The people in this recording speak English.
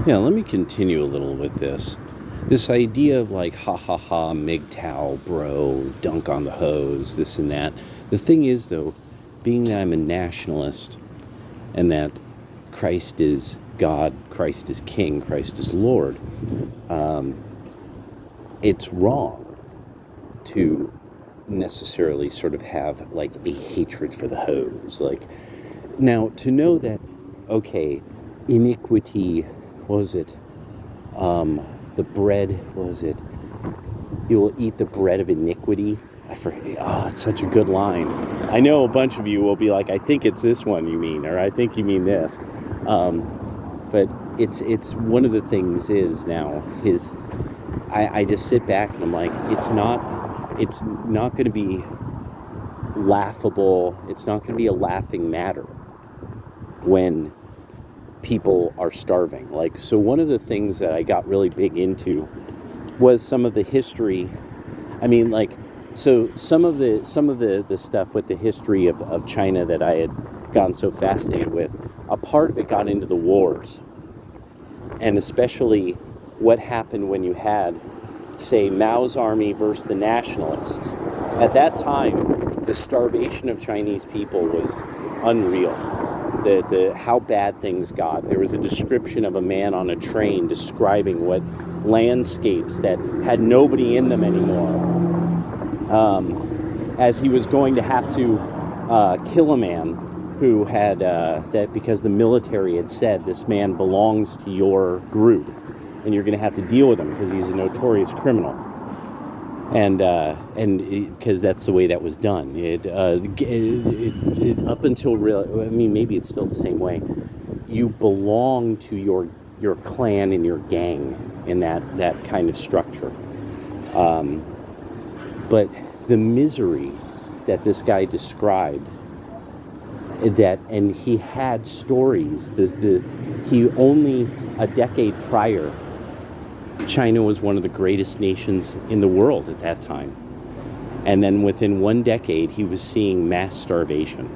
Yeah, let me continue a little with this. This idea of like, ha ha ha, MGTOW, bro, dunk on the hose, this and that. The thing is, though, being that I'm a nationalist and that Christ is God, Christ is King, Christ is Lord, it's wrong to necessarily sort of have like a hatred for the hose. Like, now to know that, okay, iniquity, what was it? The bread, what was it? You will eat the bread of iniquity. I forget. Oh, it's such a good line. I know a bunch of you will be like, I think it's this one you mean, or I think you mean this. But it's one of the things is now his. I just sit back and I'm like, it's not going to be laughable. It's not going to be a laughing matter when people are starving. Like, so one of the things that I got really big into was some of the history. I mean, like, so some of the stuff with the history of China that I had gotten so fascinated with, a part of it got into the wars, and especially what happened when you had, say, Mao's army versus the nationalists. At that time, the starvation of Chinese people was unreal. The how bad things got. There was a description of a man on a train describing what landscapes that had nobody in them anymore, as he was going to have to kill a man who had that because the military had said this man belongs to your group and you're going to have to deal with him because he's a notorious criminal. And because that's the way that was done. Up until real, I mean, maybe it's still the same way. You belong to your clan and your gang in that kind of structure. But the misery that this guy described, and he had stories. He only a decade prior, China was one of the greatest nations in the world at that time. And then within one decade, he was seeing mass starvation.